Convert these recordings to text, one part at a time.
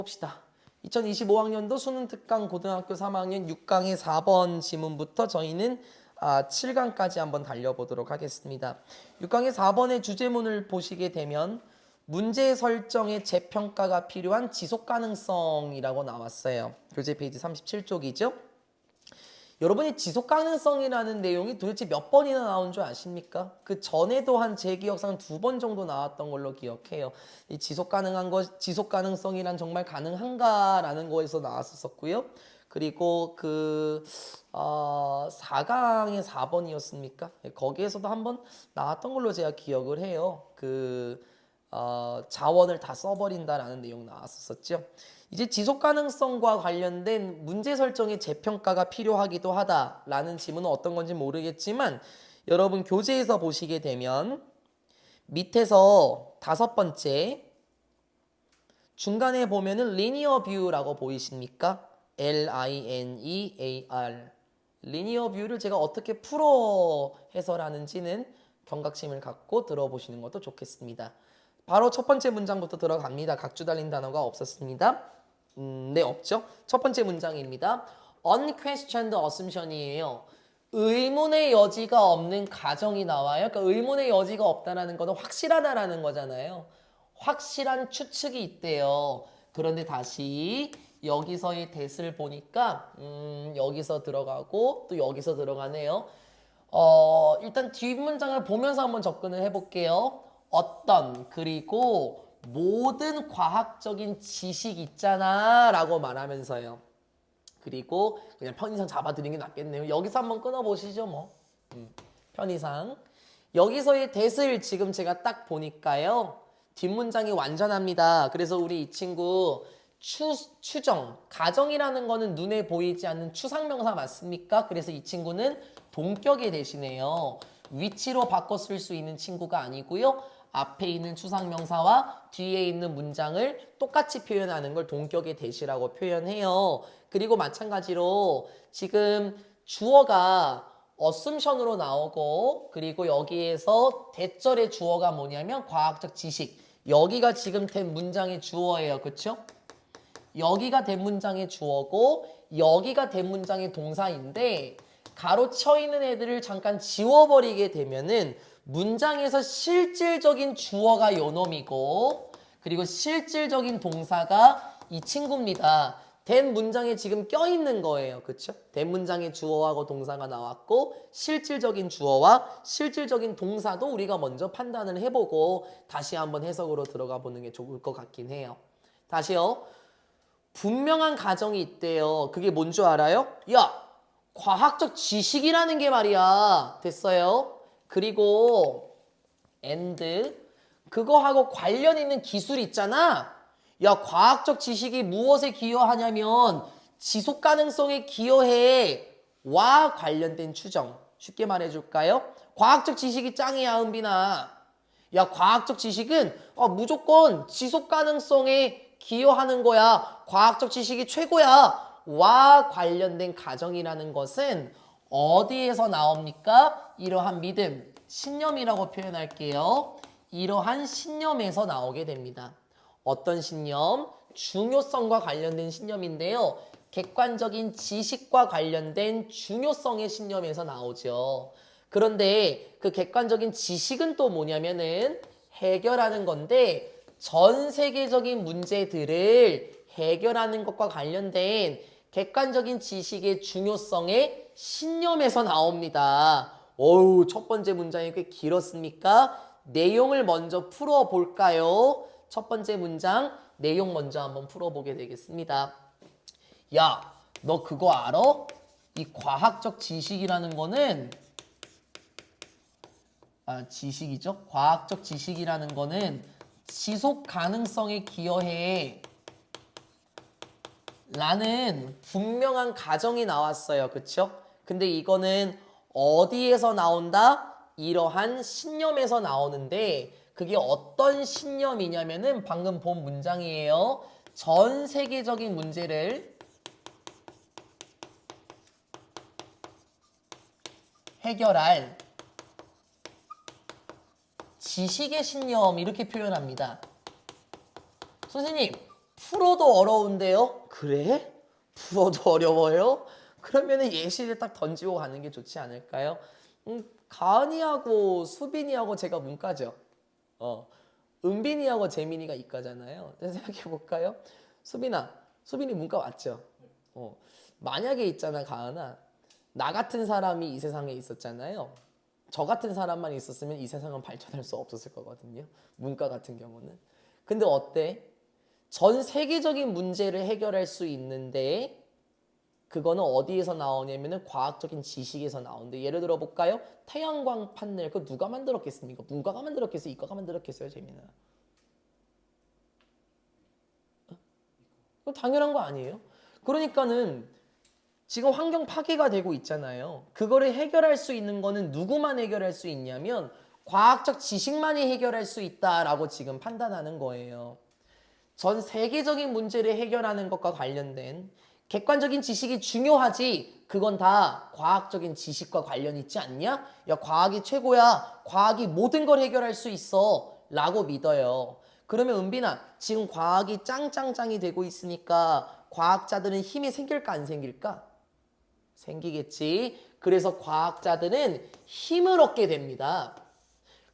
봅시다. 2025학년도 수능 특강 고등학교 3학년 6강의 4번 지문부터 저희는 7강까지 한번 달려보도록 하겠습니다. 6강의 4번의 주제문을 보시게 되면 문제 설정의 재평가가 필요한 지속가능성이라고 나왔어요. 교재 페이지 37쪽이죠. 여러분이 지속가능성이라는 내용이 도대체 몇 번이나 나온 줄 아십니까? 그 전에도 한 제 기억상 2번 정도 나왔던 걸로 기억해요. 이 지속가능성이란 정말 가능한가라는 거에서 나왔었고요. 그리고 4강의 4번이었습니까? 거기에서도 한번 나왔던 걸로 제가 기억을 해요. 자원을 다 써버린다라는 내용 나왔었죠. 이제 지속가능성과 관련된 문제 설정의 재평가가 필요하기도 하다라는 지문은 어떤 건지 모르겠지만 여러분 교재에서 보시게 되면 밑에서 5번째 중간에 보면은 linear view라고 보이십니까? L-I-N-E-A-R linear view를 제가 어떻게 풀어 해설하는지는 경각심을 갖고 들어보시는 것도 좋겠습니다. 바로 첫 번째 문장부터 들어갑니다. 각주 달린 단어가 없었습니다. 네, 없죠. 첫 번째 문장입니다. unquestioned assumption이에요. 의문의 여지가 없는 가정이 나와요. 그러니까 의문의 여지가 없다는 것은 확실하다라는 거잖아요. 확실한 추측이 있대요. 그런데 다시 여기서의 that을 보니까 여기서 들어가고 또 여기서 들어가네요. 일단 뒷문장을 보면서 한번 접근을 해볼게요. 어떤 그리고 모든 과학적인 지식 있잖아 라고 말하면서요. 그리고 그냥 편의상 잡아드리는 게 낫겠네요. 여기서 한번 끊어보시죠 뭐. 편의상. 여기서의 that을 지금 제가 딱 보니까요. 뒷문장이 완전합니다. 그래서 우리 이 친구 추정, 가정이라는 거는 눈에 보이지 않는 추상명사 맞습니까? 그래서 이 친구는 동격에 대신해요. 위치로 바꿔 쓸 수 있는 친구가 아니고요. 앞에 있는 추상명사와 뒤에 있는 문장을 똑같이 표현하는 걸 동격의 대시라고 표현해요. 그리고 마찬가지로 지금 주어가 assumption으로 나오고 그리고 여기에서 대절의 주어가 뭐냐면 과학적 지식. 여기가 지금 된 문장의 주어예요. 그렇죠? 여기가 된 문장의 주어고 여기가 된 문장의 동사인데 가로쳐 있는 애들을 잠깐 지워버리게 되면은 문장에서 실질적인 주어가 요놈이고 그리고 실질적인 동사가 이 친구입니다. 된 문장에 지금 껴있는 거예요. 그렇죠? 된 문장에 주어하고 동사가 나왔고 실질적인 주어와 실질적인 동사도 우리가 먼저 판단을 해보고 다시 한번 해석으로 들어가 보는 게 좋을 것 같긴 해요. 다시요. 분명한 가정이 있대요. 그게 뭔 줄 알아요? 야! 과학적 지식이라는 게 말이야. 됐어요? 그리고 and 그거하고 관련 있는 기술 있잖아. 야, 과학적 지식이 무엇에 기여하냐면 지속 가능성에 기여해. 와 관련된 추정. 쉽게 말해줄까요? 과학적 지식이 짱이야, 은빈아. 야, 과학적 지식은 무조건 지속 가능성에 기여하는 거야. 과학적 지식이 최고야. 와 관련된 가정이라는 것은 어디에서 나옵니까? 이러한 믿음, 신념이라고 표현할게요. 이러한 신념에서 나오게 됩니다. 어떤 신념? 중요성과 관련된 신념인데요. 객관적인 지식과 관련된 중요성의 신념에서 나오죠. 그런데 그 객관적인 지식은 또 뭐냐면은 해결하는 건데 전 세계적인 문제들을 해결하는 것과 관련된 객관적인 지식의 중요성의 신념에서 나옵니다. 어우, 첫 번째 문장이 꽤 길었습니까? 내용을 먼저 풀어볼까요? 첫 번째 문장 내용 먼저 한번 풀어보게 되겠습니다. 야, 너 그거 알아? 이 과학적 지식이라는 거는 지식이죠? 과학적 지식이라는 거는 지속 가능성에 기여해 라는 분명한 가정이 나왔어요. 그쵸? 근데 이거는 어디에서 나온다? 이러한 신념에서 나오는데 그게 어떤 신념이냐면은 방금 본 문장이에요. 전 세계적인 문제를 해결할 지식의 신념 이렇게 표현합니다. 선생님, 풀어도 어려운데요? 그래? 풀어도 어려워요? 그러면은 예시를 딱 던지고 가는 게 좋지 않을까요? 가은이하고 수빈이하고 제가 문과죠. 은빈이하고 재민이가 이과잖아요. 생각해 볼까요? 수빈이 문과 맞죠? 만약에 있잖아, 가은아. 나 같은 사람이 이 세상에 있었잖아요. 저 같은 사람만 있었으면 이 세상은 발전할 수 없었을 거거든요. 문과 같은 경우는. 근데 어때? 전 세계적인 문제를 해결할 수 있는데 그거는 어디에서 나오냐면은 과학적인 지식에서 나오는데 예를 들어 볼까요? 태양광 판넬 그거 누가 만들었겠습니까? 문과가 만들었겠어요? 이과가 만들었겠어요? 재민아. 그거 당연한 거 아니에요? 그러니까는 지금 환경 파괴가 되고 있잖아요. 그거를 해결할 수 있는 거는 누구만 해결할 수 있냐면 과학적 지식만이 해결할 수 있다라고 지금 판단하는 거예요. 전 세계적인 문제를 해결하는 것과 관련된 객관적인 지식이 중요하지. 그건 다 과학적인 지식과 관련 있지 않냐? 야, 과학이 최고야. 과학이 모든 걸 해결할 수 있어. 라고 믿어요. 그러면 은빈아, 지금 과학이 짱짱짱이 되고 있으니까 과학자들은 힘이 생길까 안 생길까? 생기겠지. 그래서 과학자들은 힘을 얻게 됩니다.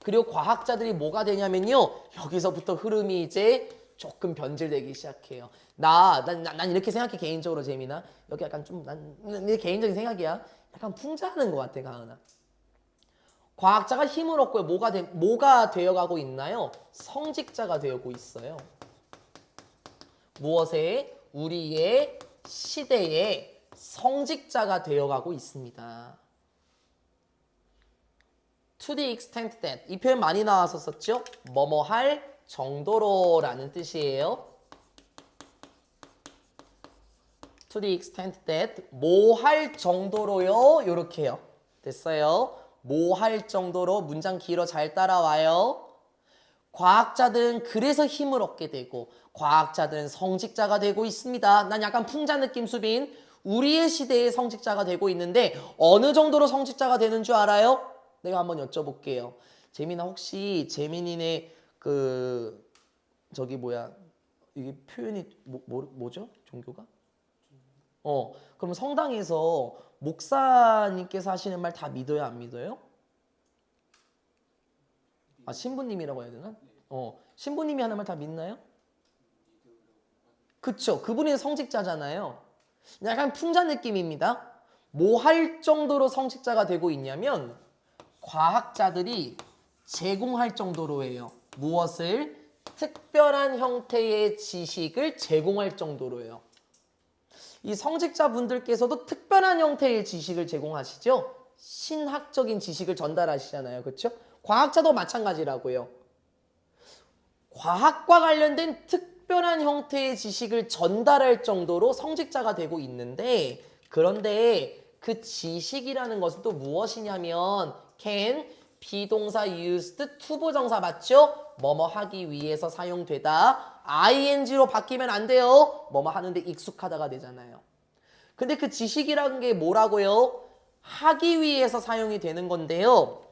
그리고 과학자들이 뭐가 되냐면요. 여기서부터 흐름이 이제 조금 변질되기 시작해요. 난 이렇게 생각해, 개인적으로, 재미나. 여기 약간 좀, 내 개인적인 생각이야. 약간 풍자하는 것 같아, 가은아. 과학자가 힘을 얻고 뭐가 되어가고 있나요? 성직자가 되고 있어요. 무엇에? 우리의 시대에 성직자가 되어가고 있습니다. To the extent that 이 표현 많이 나왔었죠? 뭐뭐 할 정도로 라는 뜻이에요. To the extent that 뭐 할 정도로요. 요렇게요. 됐어요. 뭐 할 정도로 문장 길어 잘 따라와요. 과학자들은 그래서 힘을 얻게 되고 과학자들은 성직자가 되고 있습니다. 난 약간 풍자 느낌 수빈. 우리의 시대의 성직자가 되고 있는데 어느 정도로 성직자가 되는 줄 알아요? 내가 한번 여쭤볼게요. 재민아 혹시 재민이네 저기 뭐야 이게 표현이 뭐죠? 종교가? 그럼 성당에서 목사님께서 하시는 말 다 믿어요, 안 믿어요? 아, 신부님이라고 해야 되나? 신부님이 하는 말 다 믿나요? 그쵸. 그분이 성직자잖아요. 약간 풍자 느낌입니다. 뭐 할 정도로 성직자가 되고 있냐면 과학자들이 제공할 정도로 해요. 무엇을? 특별한 형태의 지식을 제공할 정도로 해요. 이 성직자분들께서도 특별한 형태의 지식을 제공하시죠? 신학적인 지식을 전달하시잖아요. 그렇죠? 과학자도 마찬가지라고요. 과학과 관련된 특별한 형태의 지식을 전달할 정도로 성직자가 되고 있는데 그런데 그 지식이라는 것은 또 무엇이냐면 can, 비동사 used, 투부정사 맞죠? 뭐뭐 하기 위해서 사용되다. ing로 바뀌면 안 돼요. 뭐뭐 하는데 익숙하다가 되잖아요. 근데 그 지식이라는 게 뭐라고요? 하기 위해서 사용이 되는 건데요.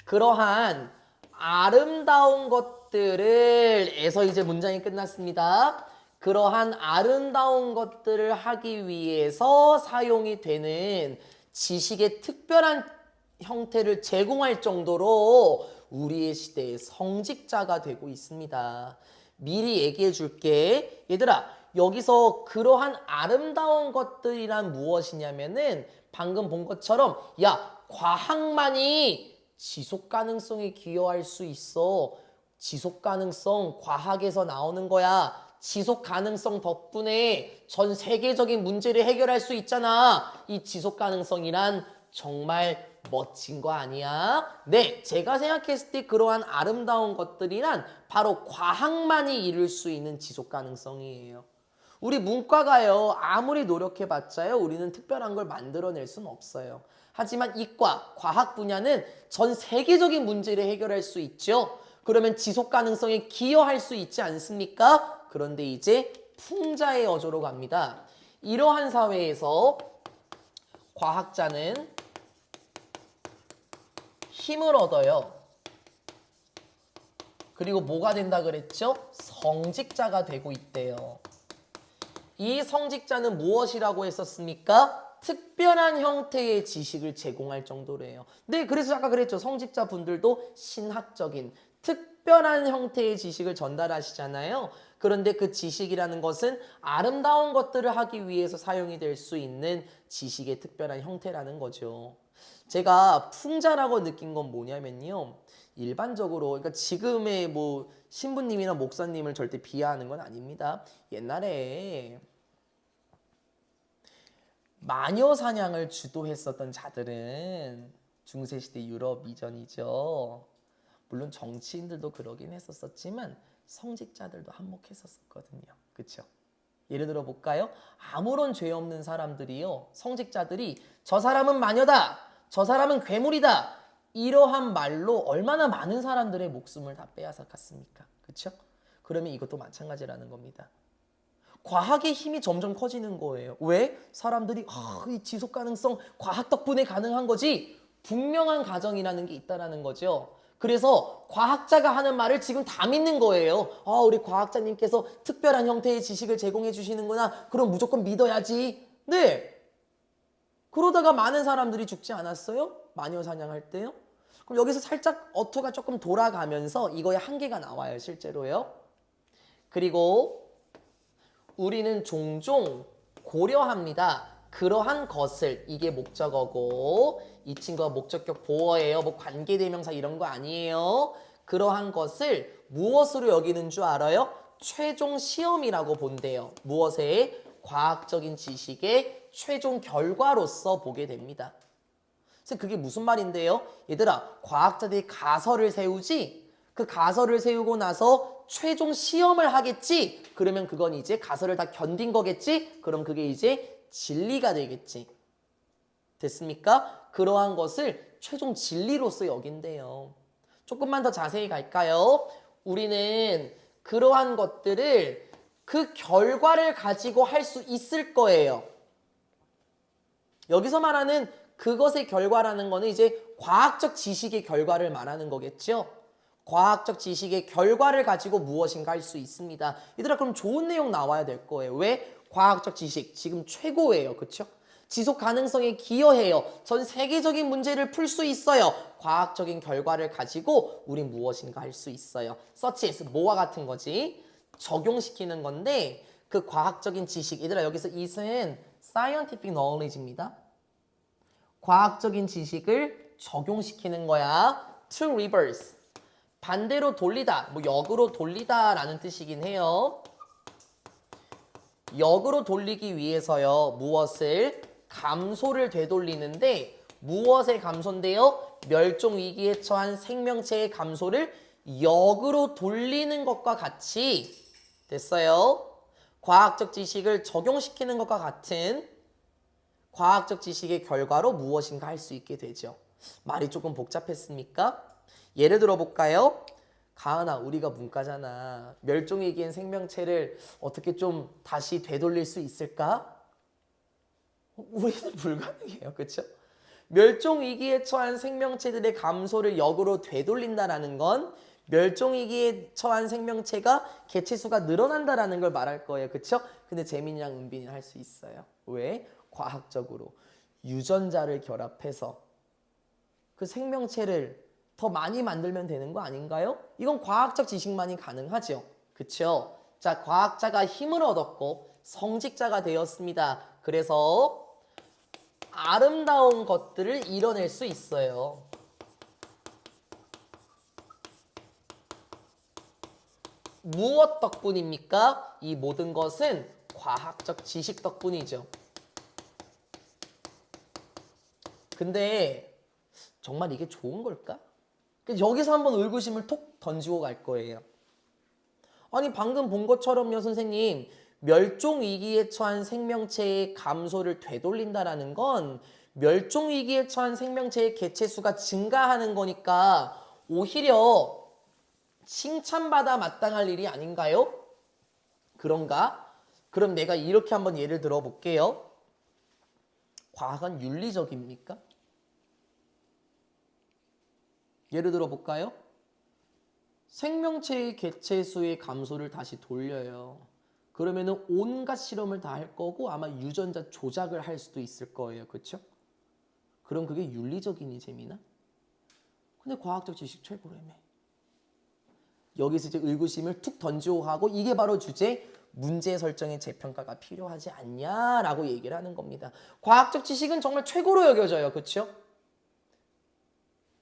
그러한 아름다운 것들을 에서 이제 문장이 끝났습니다. 그러한 아름다운 것들을 하기 위해서 사용이 되는 지식의 특별한 형태를 제공할 정도로 우리의 시대의 성직자가 되고 있습니다. 미리 얘기해 줄게. 얘들아, 여기서 그러한 아름다운 것들이란 무엇이냐면은 방금 본 것처럼 야, 과학만이 지속 가능성에 기여할 수 있어. 지속 가능성 과학에서 나오는 거야. 지속 가능성 덕분에 전 세계적인 문제를 해결할 수 있잖아. 이 지속 가능성이란 정말 멋진 거 아니야? 네, 제가 생각했을 때 그러한 아름다운 것들이란 바로 과학만이 이룰 수 있는 지속 가능성이에요. 우리 문과가요, 아무리 노력해봤자요, 우리는 특별한 걸 만들어낼 수는 없어요. 하지만 이과, 과학 분야는 전 세계적인 문제를 해결할 수 있죠. 그러면 지속 가능성에 기여할 수 있지 않습니까? 그런데 이제 풍자의 어조로 갑니다. 이러한 사회에서 과학자는 힘을 얻어요. 그리고 뭐가 된다 그랬죠? 성직자가 되고 있대요. 이 성직자는 무엇이라고 했었습니까? 특별한 형태의 지식을 제공할 정도래요. 네, 그래서 아까 그랬죠. 성직자 분들도 신학적인 특별한 형태의 지식을 전달하시잖아요. 그런데 그 지식이라는 것은 아름다운 것들을 하기 위해서 사용이 될 수 있는 지식의 특별한 형태라는 거죠. 제가 풍자라고 느낀 건 뭐냐면요. 일반적으로 그러니까 지금의 뭐 신부님이나 목사님을 절대 비하하는 건 아닙니다. 옛날에 마녀 사냥을 주도했었던 자들은 중세시대 유럽 이전이죠. 물론 정치인들도 그러긴 했었지만 성직자들도 한몫했었거든요. 그렇죠? 예를 들어 볼까요? 아무런 죄 없는 사람들이요. 성직자들이 저 사람은 마녀다. 저 사람은 괴물이다. 이러한 말로 얼마나 많은 사람들의 목숨을 다 빼앗아갔습니까? 그렇죠? 그러면 이것도 마찬가지라는 겁니다. 과학의 힘이 점점 커지는 거예요. 왜? 사람들이 이 지속 가능성 과학 덕분에 가능한 거지. 분명한 가정이라는 게 있다라는 거죠. 그래서 과학자가 하는 말을 지금 다 믿는 거예요. 우리 과학자님께서 특별한 형태의 지식을 제공해 주시는구나. 그럼 무조건 믿어야지. 네. 그러다가 많은 사람들이 죽지 않았어요? 마녀 사냥할 때요? 그럼 여기서 살짝 어투가 조금 돌아가면서 이거의 한계가 나와요. 실제로요. 그리고 우리는 종종 고려합니다. 그러한 것을, 이게 목적어고 이 친구가 목적격 보어예요. 뭐 관계대명사 이런 거 아니에요. 그러한 것을 무엇으로 여기는 줄 알아요? 최종 시험이라고 본대요. 무엇의? 과학적인 지식의 최종 결과로서 보게 됩니다. 그래서 그게 무슨 말인데요? 얘들아, 과학자들이 가설을 세우지? 그 가설을 세우고 나서 최종 시험을 하겠지? 그러면 그건 이제 가설을 다 견딘 거겠지? 그럼 그게 이제 진리가 되겠지. 됐습니까? 그러한 것을 최종 진리로서 여긴대요. 조금만 더 자세히 갈까요? 우리는 그러한 것들을 그 결과를 가지고 할 수 있을 거예요. 여기서 말하는 그것의 결과라는 거는 이제 과학적 지식의 결과를 말하는 거겠죠. 과학적 지식의 결과를 가지고 무엇인가 할 수 있습니다. 얘들아, 그럼 좋은 내용 나와야 될 거예요. 왜? 과학적 지식 지금 최고예요. 그렇죠? 지속 가능성에 기여해요. 전 세계적인 문제를 풀 수 있어요. 과학적인 결과를 가지고 우린 무엇인가 할 수 있어요. 서치에서 뭐와 같은 거지? 적용시키는 건데 그 과학적인 지식, 얘들아 여기서 it은 scientific knowledge입니다. 과학적인 지식을 적용시키는 거야. To reverse. 반대로 돌리다, 뭐 역으로 돌리다 라는 뜻이긴 해요. 역으로 돌리기 위해서요. 무엇을? 감소를 되돌리는데 무엇의 감소인데요? 멸종위기에 처한 생명체의 감소를 역으로 돌리는 것과 같이 됐어요. 과학적 지식을 적용시키는 것과 같은 과학적 지식의 결과로 무엇인가 할 수 있게 되죠. 말이 조금 복잡했습니까? 예를 들어 볼까요? 가은아, 우리가 문과잖아. 멸종위기인 생명체를 어떻게 좀 다시 되돌릴 수 있을까? 우리는 불가능해요. 그렇죠? 멸종위기에 처한 생명체들의 감소를 역으로 되돌린다라는 건 멸종위기에 처한 생명체가 개체수가 늘어난다라는 걸 말할 거예요. 그렇죠? 근데 재민이랑 은빈이는 할 수 있어요. 왜? 과학적으로 유전자를 결합해서 그 생명체를 더 많이 만들면 되는 거 아닌가요? 이건 과학적 지식만이 가능하죠. 그렇죠? 자, 과학자가 힘을 얻었고 성직자가 되었습니다. 그래서 아름다운 것들을 이뤄낼 수 있어요. 무엇 덕분입니까? 이 모든 것은 과학적 지식 덕분이죠. 근데 정말 이게 좋은 걸까? 여기서 한번 의구심을 톡 던지고 갈 거예요. 아니 방금 본 것처럼요 선생님, 멸종위기에 처한 생명체의 감소를 되돌린다라는 건 멸종위기에 처한 생명체의 개체수가 증가하는 거니까 오히려 칭찬받아 마땅할 일이 아닌가요? 그런가? 그럼 내가 이렇게 한번 예를 들어 볼게요. 과학은 윤리적입니까? 예를 들어 볼까요? 생명체의 개체수의 감소를 다시 돌려요. 그러면은 온갖 실험을 다 할 거고 아마 유전자 조작을 할 수도 있을 거예요. 그렇죠? 그럼 그게 윤리적이니 재미나? 근데 과학적 지식 최고라며. 여기서 이제 의구심을 툭 던지고 하고 이게 바로 주제 문제 설정의 재평가가 필요하지 않냐라고 얘기를 하는 겁니다. 과학적 지식은 정말 최고로 여겨져요. 그렇죠?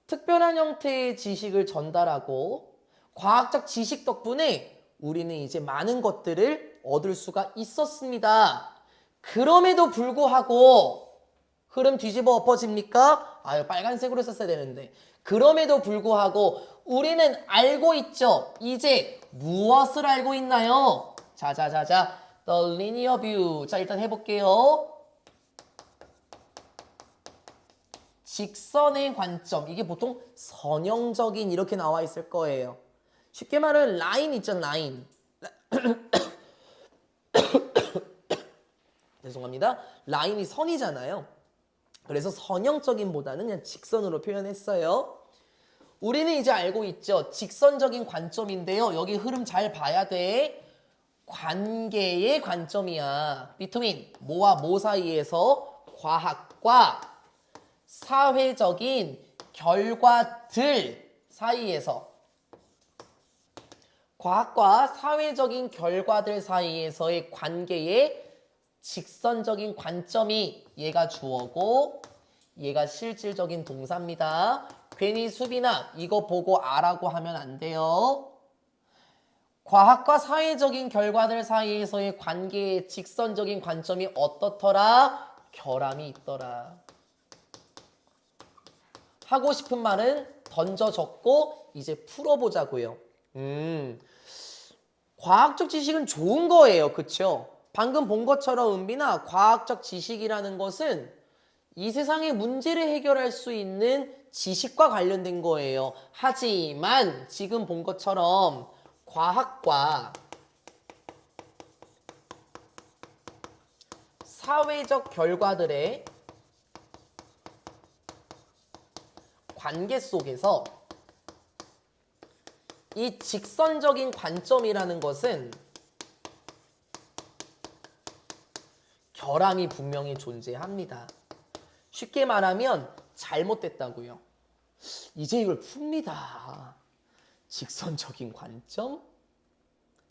특별한 형태의 지식을 전달하고 과학적 지식 덕분에 우리는 이제 많은 것들을 얻을 수가 있었습니다. 그럼에도 불구하고 흐름 뒤집어 엎어집니까? 아유 빨간색으로 썼어야 되는데 그럼에도 불구하고 우리는 알고 있죠. 이제 무엇을 알고 있나요? 자자자자 The linear view. 자 일단 해볼게요. 직선의 관점. 이게 보통 선형적인 이렇게 나와 있을 거예요. 쉽게 말하면 라인 있죠. 라인. 죄송합니다. 라인이 선이잖아요. 그래서 선형적인보다는 그냥 직선으로 표현했어요. 우리는 이제 알고 있죠. 직선적인 관점인데요. 여기 흐름 잘 봐야 돼. 관계의 관점이야. between 뭐와 뭐 사이에서 과학과 사회적인 결과들 사이에서 과학과 사회적인 결과들 사이에서의 관계의 직선적인 관점이 얘가 주어고 얘가 실질적인 동사입니다. 괜히 수빈아 이거 보고 아라고 하면 안 돼요. 과학과 사회적인 결과들 사이에서의 관계의 직선적인 관점이 어떻더라? 결함이 있더라. 하고 싶은 말은 던져 적고 이제 풀어보자고요. 과학적 지식은 좋은 거예요. 그쵸? 방금 본 것처럼 은빈아 과학적 지식이라는 것은 이 세상의 문제를 해결할 수 있는 지식과 관련된 거예요. 하지만 지금 본 것처럼 과학과 사회적 결과들의 관계 속에서 이 직선적인 관점이라는 것은 결함이 분명히 존재합니다. 쉽게 말하면 잘못됐다고요. 이제 이걸 풉니다. 직선적인 관점,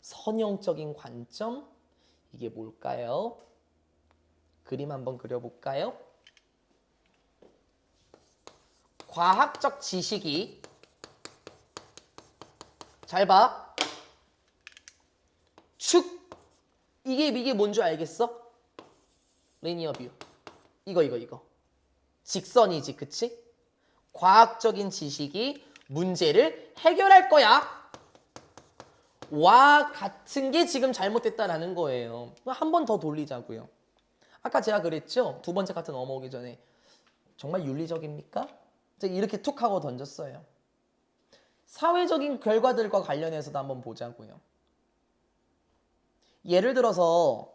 선형적인 관점, 이게 뭘까요? 그림 한번 그려볼까요? 과학적 지식이 잘 봐. 축 이게 뭔지 알겠어? 리니어 뷰. 이거. 직선이지, 그치? 과학적인 지식이 문제를 해결할 거야. 와 같은 게 지금 잘못됐다라는 거예요. 한 번 더 돌리자고요. 아까 제가 그랬죠? 두 번째 카트 넘어오기 전에 정말 윤리적입니까? 이렇게 툭 하고 던졌어요. 사회적인 결과들과 관련해서도 한번 보자고요. 예를 들어서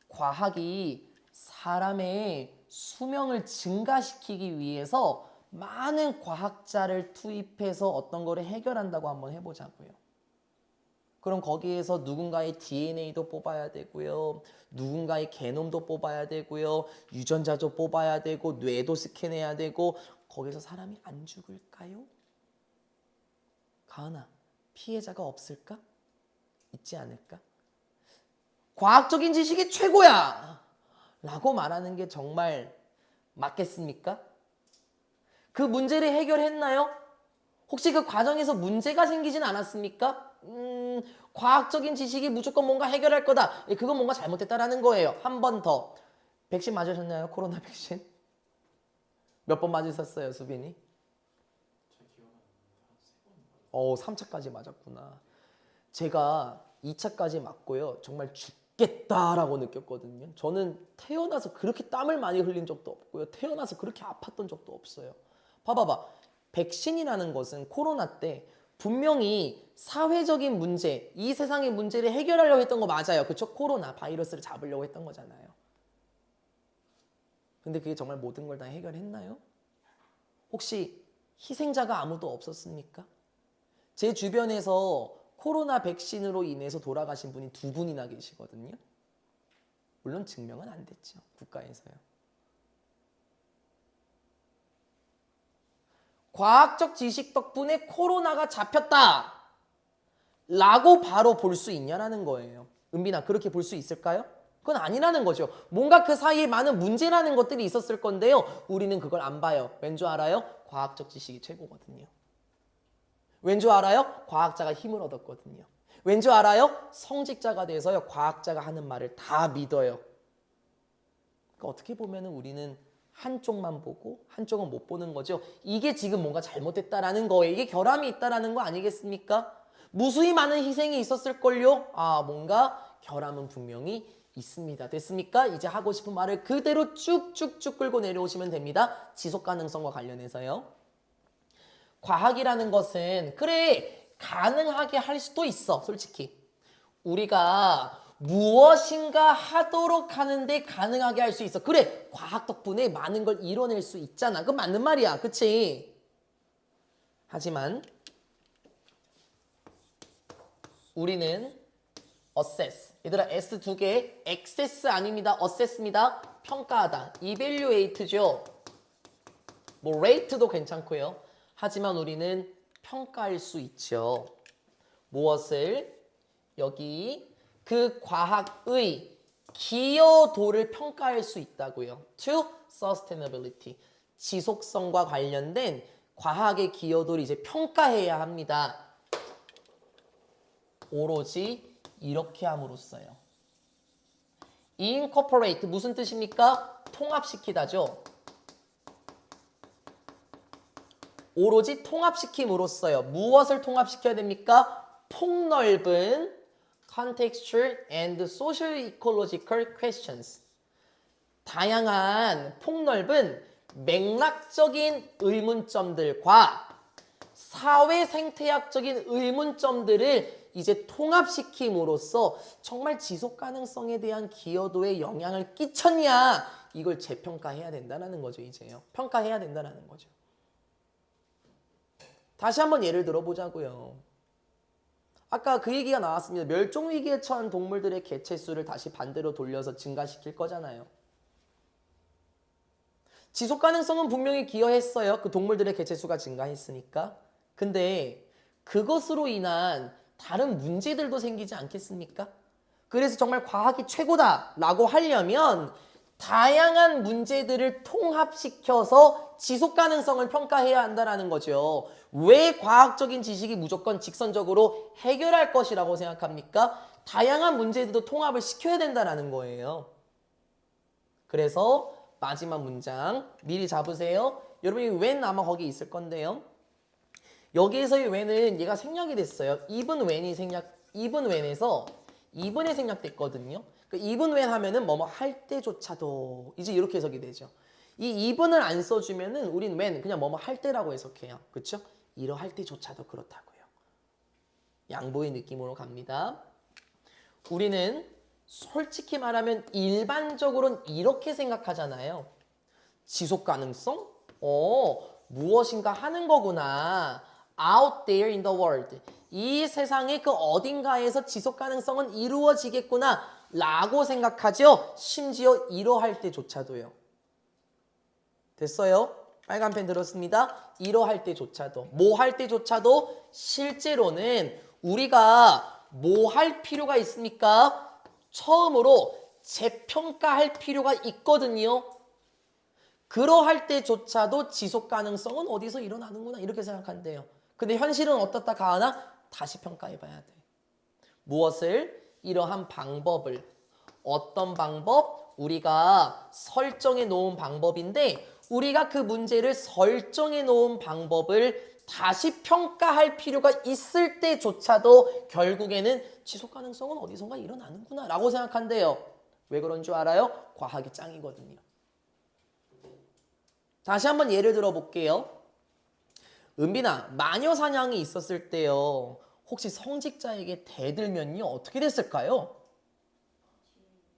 과학이 사람의 수명을 증가시키기 위해서 많은 과학자를 투입해서 어떤 거를 해결한다고 한번 해보자고요. 그럼 거기에서 누군가의 DNA도 뽑아야 되고요. 누군가의 게놈도 뽑아야 되고요. 유전자도 뽑아야 되고 뇌도 스캔해야 되고 거기서 사람이 안 죽을까요? 가은아, 피해자가 없을까? 있지 않을까? 과학적인 지식이 최고야! 라고 말하는 게 정말 맞겠습니까? 그 문제를 해결했나요? 혹시 그 과정에서 문제가 생기진 않았습니까? 과학적인 지식이 무조건 뭔가 해결할 거다. 그건 뭔가 잘못됐다라는 거예요. 한 번 더. 백신 맞으셨나요? 코로나 백신? 몇 번 맞으셨어요, 수빈이? 3차까지 맞았구나. 제가 2차까지 맞고요. 정말 죽겠다라고 느꼈거든요. 저는 태어나서 그렇게 땀을 많이 흘린 적도 없고요. 태어나서 그렇게 아팠던 적도 없어요. 봐봐봐. 백신이라는 것은 코로나 때 분명히 사회적인 문제, 이 세상의 문제를 해결하려고 했던 거 맞아요. 그쵸? 코로나 바이러스를 잡으려고 했던 거잖아요. 근데 그게 정말 모든 걸 다 해결했나요? 혹시 희생자가 아무도 없었습니까? 제 주변에서 코로나 백신으로 인해서 돌아가신 분이 2분이나 계시거든요. 물론 증명은 안 됐죠. 국가에서요. 과학적 지식 덕분에 코로나가 잡혔다 라고 바로 볼 수 있냐라는 거예요. 은빈아, 그렇게 볼 수 있을까요? 그건 아니라는 거죠. 뭔가 그 사이에 많은 문제라는 것들이 있었을 건데요. 우리는 그걸 안 봐요. 왠 줄 알아요? 과학적 지식이 최고거든요. 왠 줄 알아요? 과학자가 힘을 얻었거든요. 왠 줄 알아요? 성직자가 돼서요. 과학자가 하는 말을 다 믿어요. 그러니까 어떻게 보면 우리는 한쪽만 보고 한쪽은 못 보는 거죠. 이게 지금 뭔가 잘못됐다라는 거예요. 이게 결함이 있다라는 거 아니겠습니까? 무수히 많은 희생이 있었을걸요. 아, 뭔가 결함은 분명히 있습니다. 됐습니까? 이제 하고 싶은 말을 그대로 쭉쭉쭉 끌고 내려오시면 됩니다. 지속 가능성과 관련해서요. 과학이라는 것은 그래 가능하게 할 수도 있어. 솔직히 우리가 무엇인가 하도록 하는데 가능하게 할 수 있어. 그래 과학 덕분에 많은 걸 이뤄낼 수 있잖아. 그건 맞는 말이야. 그치? 하지만 우리는 assess. 얘들아 S 2개 access 아닙니다. assess입니다. 평가하다. evaluate죠. 뭐 rate도 괜찮고요. 하지만 우리는 평가할 수 있죠. 무엇을? 여기 그 과학의 기여도를 평가할 수 있다고요. To sustainability. 지속성과 관련된 과학의 기여도를 이제 평가해야 합니다. 오로지 이렇게 함으로써요. incorporate 무슨 뜻입니까? 통합시키다죠. 오로지 통합시킴으로써요. 무엇을 통합시켜야 됩니까? 폭넓은 contextual and social ecological questions. 다양한 폭넓은 맥락적인 의문점들과 사회 생태학적인 의문점들을 이제 통합시킴으로써 정말 지속 가능성에 대한 기여도에 영향을 끼쳤냐 이걸 재평가해야 된다는 거죠. 이제요. 평가해야 된다는 거죠. 다시 한번 예를 들어보자고요. 아까 그 얘기가 나왔습니다. 멸종위기에 처한 동물들의 개체수를 다시 반대로 돌려서 증가시킬 거잖아요. 지속 가능성은 분명히 기여했어요. 그 동물들의 개체수가 증가했으니까. 근데 그것으로 인한 다른 문제들도 생기지 않겠습니까? 그래서 정말 과학이 최고다라고 하려면 다양한 문제들을 통합시켜서 지속 가능성을 평가해야 한다는 거죠. 왜 과학적인 지식이 무조건 직선적으로 해결할 것이라고 생각합니까? 다양한 문제들도 통합을 시켜야 된다는 거예요. 그래서 마지막 문장 미리 잡으세요. 여러분이 when 아마 거기 있을 건데요. 여기에서의 when은 얘가 생략이 됐어요. even when에서 even에 생략됐거든요. 그 even when 하면은 뭐뭐 할 때조차도 이제 이렇게 해석이 되죠. 이 even을 안 써주면은 우린 when 그냥 뭐뭐 할 때라고 해석해요. 그렇죠? 이러할 때조차도 그렇다고요. 양보의 느낌으로 갑니다. 우리는 솔직히 말하면 일반적으로는 이렇게 생각하잖아요. 지속 가능성? 무엇인가 하는 거구나. Out there in the world. 이 세상의 그 어딘가에서 지속 가능성은 이루어지겠구나 라고 생각하죠. 심지어 이러할 때조차도요. 됐어요? 빨간 펜 들었습니다. 이러할 때조차도. 뭐 할 때조차도 실제로는 우리가 뭐 할 필요가 있습니까? 처음으로 재평가할 필요가 있거든요. 그러할 때조차도 지속 가능성은 어디서 일어나는구나 이렇게 생각한대요. 근데 현실은 어떻다 가하나 다시 평가해 봐야 돼. 무엇을? 이러한 방법을. 어떤 방법? 우리가 설정해 놓은 방법인데 우리가 그 문제를 설정해 놓은 방법을 다시 평가할 필요가 있을 때조차도 결국에는 지속 가능성은 어디선가 일어나는구나 라고 생각한대요. 왜 그런 줄 알아요? 과학이 짱이거든요. 다시 한번 예를 들어 볼게요. 은빈아, 마녀 사냥이 있었을 때요. 혹시 성직자에게 대들면요 어떻게 됐을까요?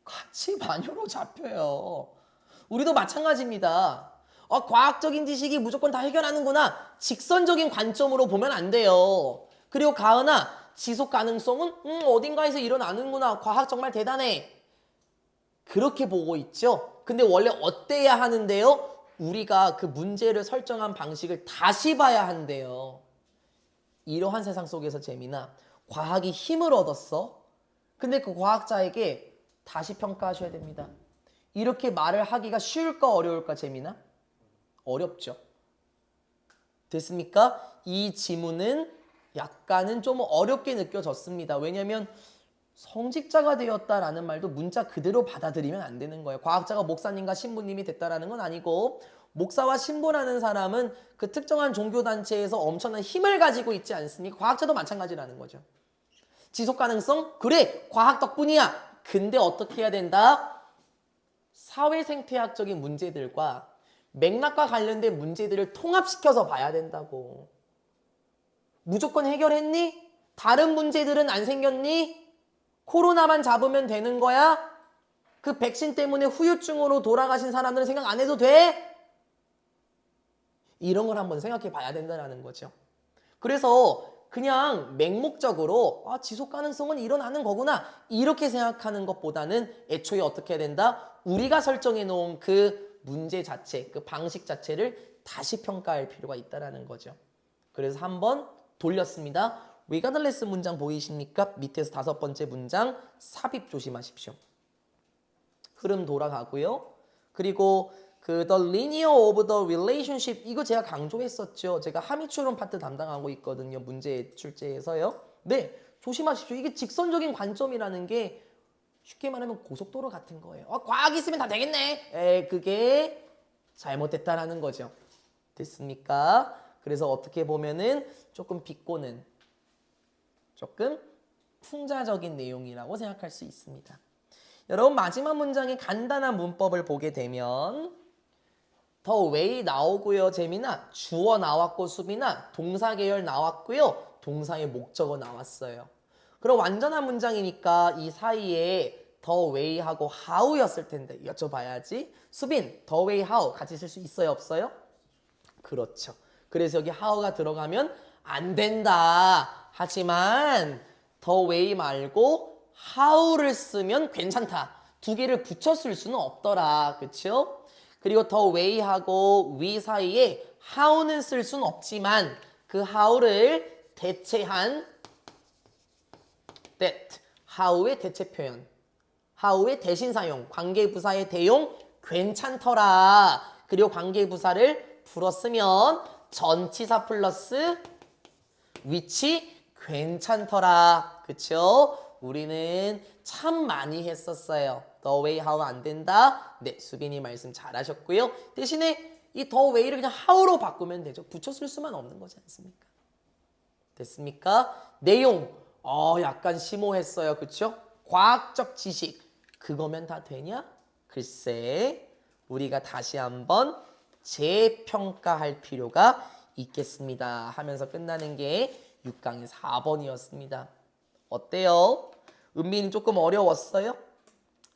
같이 마녀로 잡혀요. 우리도 마찬가지입니다. 과학적인 지식이 무조건 다 해결하는구나. 직선적인 관점으로 보면 안 돼요. 그리고 가은아, 지속 가능성은 어딘가에서 일어나는구나. 과학 정말 대단해. 그렇게 보고 있죠. 근데 원래 어때야 하는데요? 우리가 그 문제를 설정한 방식을 다시 봐야 한대요. 이러한 세상 속에서 재미나 과학이 힘을 얻었어. 근데 그 과학자에게 다시 평가하셔야 됩니다. 이렇게 말을 하기가 쉬울까 어려울까 재미나? 어렵죠. 됐습니까? 이 지문은 약간은 좀 어렵게 느껴졌습니다. 왜냐하면 성직자가 되었다라는 말도 문자 그대로 받아들이면 안 되는 거예요. 과학자가 목사님과 신부님이 됐다라는 건 아니고 목사와 신부라는 사람은 그 특정한 종교단체에서 엄청난 힘을 가지고 있지 않습니까? 과학자도 마찬가지라는 거죠. 지속가능성? 그래, 과학 덕분이야. 근데 어떻게 해야 된다? 사회생태학적인 문제들과 맥락과 관련된 문제들을 통합시켜서 봐야 된다고. 무조건 해결했니? 다른 문제들은 안 생겼니? 코로나만 잡으면 되는 거야? 그 백신 때문에 후유증으로 돌아가신 사람들은 생각 안 해도 돼? 이런 걸 한번 생각해 봐야 된다는 거죠. 그래서 그냥 맹목적으로 지속 가능성은 일어나는 거구나 이렇게 생각하는 것보다는 애초에 어떻게 해야 된다? 우리가 설정해 놓은 그 문제 자체, 그 방식 자체를 다시 평가할 필요가 있다는 거죠. 그래서 한번 돌렸습니다. regardless 문장 보이십니까? 밑에서 5번째 문장 삽입 조심하십시오. 흐름 돌아가고요. 그리고 the linear of the relationship 이거 제가 강조했었죠. 제가 함의추론 파트 담당하고 있거든요. 문제 출제에서요. 네, 조심하십시오. 이게 직선적인 관점이라는 게 쉽게 말하면 고속도로 같은 거예요. 과학이 있으면 다 되겠네. 그게 잘못됐다라는 거죠. 됐습니까? 그래서 어떻게 보면은 조금 비꼬는 조금 풍자적인 내용이라고 생각할 수 있습니다. 여러분 마지막 문장의 간단한 문법을 보게 되면 the way 나오고요. 재미나 주어 나왔고 수비나 동사 계열 나왔고요. 동사의 목적어 나왔어요. 그럼 완전한 문장이니까 이 사이에 the way하고 how였을 텐데 여쭤봐야지. 수빈 the way how 같이 쓸 수 있어요? 없어요? 그렇죠. 그래서 여기 how가 들어가면 안 된다. 하지만 the way 말고 how를 쓰면 괜찮다. 두 개를 붙여 쓸 수는 없더라. 그렇죠? 그리고 the way하고 we 사이에 how는 쓸 수는 없지만 그 how를 대체한 that, how의 대체 표현, how의 대신 사용, 관계부사의 대용 괜찮더라. 그리고 관계부사를 풀었으면 전치사 플러스 which 괜찮더라. 그쵸? 우리는 참 많이 했었어요. the way how 안 된다. 네, 수빈이 말씀 잘하셨고요. 대신에 이 the way를 그냥 how로 바꾸면 되죠. 붙여 쓸 수만 없는 거지 않습니까? 됐습니까? 내용 약간 심오했어요. 그쵸? 과학적 지식 그거면 다 되냐? 글쎄 우리가 다시 한번 재평가할 필요가 있겠습니다 하면서 끝나는 게 6강의 4번이었습니다. 어때요? 은빈이 조금 어려웠어요?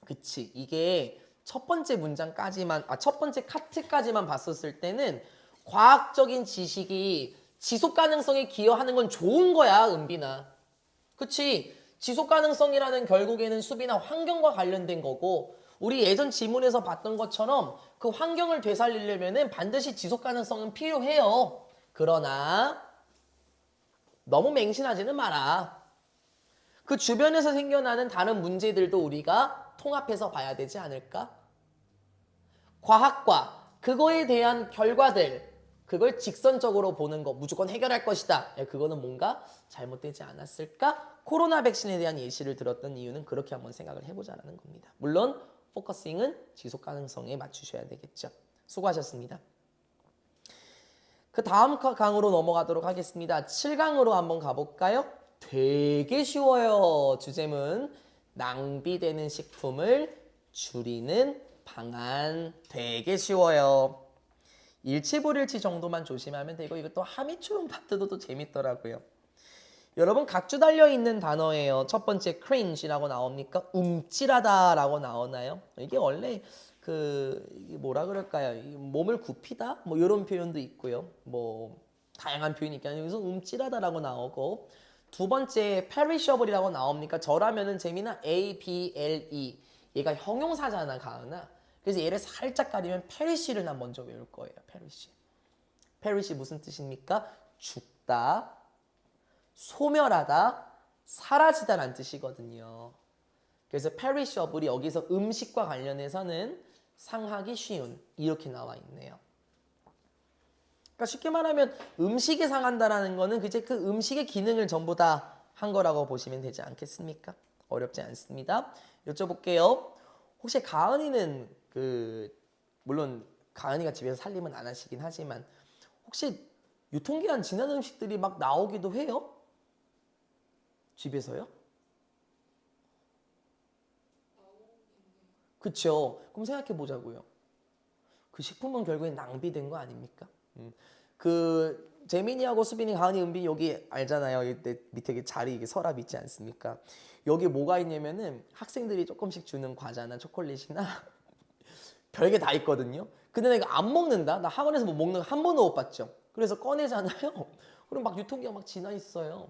그치. 이게 첫 번째 문장까지만, 첫 번째 카트까지만 봤었을 때는 과학적인 지식이 지속 가능성에 기여하는 건 좋은 거야, 은빈아. 그치. 지속 가능성이라는 결국에는 수비나 환경과 관련된 거고, 우리 예전 지문에서 봤던 것처럼 그 환경을 되살리려면 반드시 지속 가능성은 필요해요. 그러나 너무 맹신하지는 마라. 그 주변에서 생겨나는 다른 문제들도 우리가 통합해서 봐야 되지 않을까? 과학과 그거에 대한 결과들, 그걸 직선적으로 보는 거 무조건 해결할 것이다. 그거는 뭔가 잘못되지 않았을까? 코로나 백신에 대한 예시를 들었던 이유는 그렇게 한번 생각을 해보자라는 겁니다. 물론 포커싱은 지속 가능성에 맞추셔야 되겠죠. 수고하셨습니다. 그 다음 강으로 넘어가도록 하겠습니다. 7강으로 한번 가볼까요? 되게 쉬워요. 주제문 낭비되는 식품을 줄이는 방안. 되게 쉬워요. 일치불일치 정도만 조심하면 되고 이것도 함의추론 파트도 또 재밌더라고요. 여러분 각주 달려있는 단어예요. 첫 번째 cringe라고 나옵니까? 움찔하다라고 나오나요? 이게 원래 뭐라 그럴까요? 몸을 굽히다? 뭐 이런 표현도 있고요. 다양한 표현이 있겠죠. 여기서 움찔하다라고 나오고 두 번째 perishable이라고 나옵니까? 저라면은 재미나 A-B-L-E 얘가 형용사잖아 가은아. 그래서 얘를 살짝 가리면 perish를 난 먼저 외울 거예요. perish 무슨 뜻입니까? 죽다, 소멸하다, 사라지다라는 뜻이거든요. 그래서 perishable이 여기서 음식과 관련해서는 상하기 쉬운 이렇게 나와 있네요. 그러니까 쉽게 말하면 음식이 상한다라는 거는 그제 그 음식의 기능을 전부 다 한 거라고 보시면 되지 않겠습니까? 어렵지 않습니다. 여쭤볼게요. 혹시 가은이는 물론 가은이가 집에서 살림은 안 하시긴 하지만 혹시 유통기한 지난 음식들이 막 나오기도 해요? 집에서요? 그쵸? 그럼 생각해 보자고요. 그 식품은 결국엔 낭비된 거 아닙니까? 재민이하고 수빈이, 가은이, 은빈이 여기 알잖아요. 밑에 자리 이게 서랍 있지 않습니까? 여기 뭐가 있냐면은 학생들이 조금씩 주는 과자나 초콜릿이나 별게 다 있거든요. 근데 내가 안 먹는다? 나 학원에서 뭐 먹는 거 한 번도 못 봤죠. 그래서 꺼내잖아요. 그럼 막 유통기한 막 지나 있어요.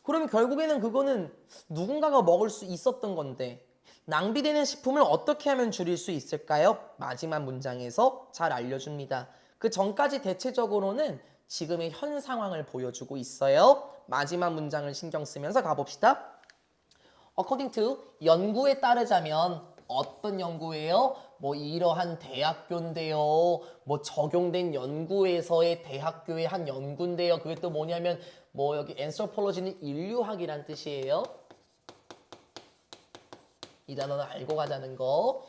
그러면 결국에는 그거는 누군가가 먹을 수 있었던 건데 낭비되는 식품을 어떻게 하면 줄일 수 있을까요? 마지막 문장에서 잘 알려줍니다. 그 전까지 대체적으로는 지금의 현 상황을 보여주고 있어요. 마지막 문장을 신경 쓰면서 가봅시다. According to 연구에 따르자면 어떤 연구예요? 뭐 이러한 대학교인데요. 뭐 적용된 연구에서의 대학교의 한 연구인데요. 그게 또 뭐냐면 뭐 여기 anthropology는 인류학이란 뜻이에요. 이 단어는 알고 가자는 거.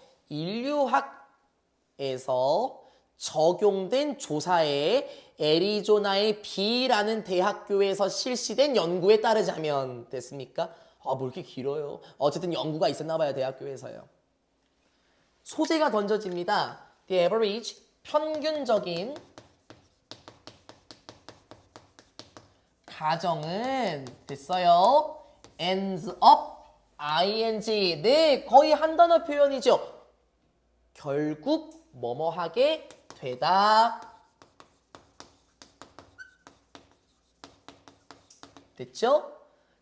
인류학에서 적용된 조사에 애리조나의 B라는 대학교에서 실시된 연구에 따르자면 됐습니까? 뭐 이렇게 길어요. 어쨌든 연구가 있었나 봐요. 대학교에서요. 소재가 던져집니다. The average, 평균적인 가정은 됐어요. ends up, ing. 네, 거의 한 단어 표현이죠. 결국 뭐뭐 하게 되다. 됐죠?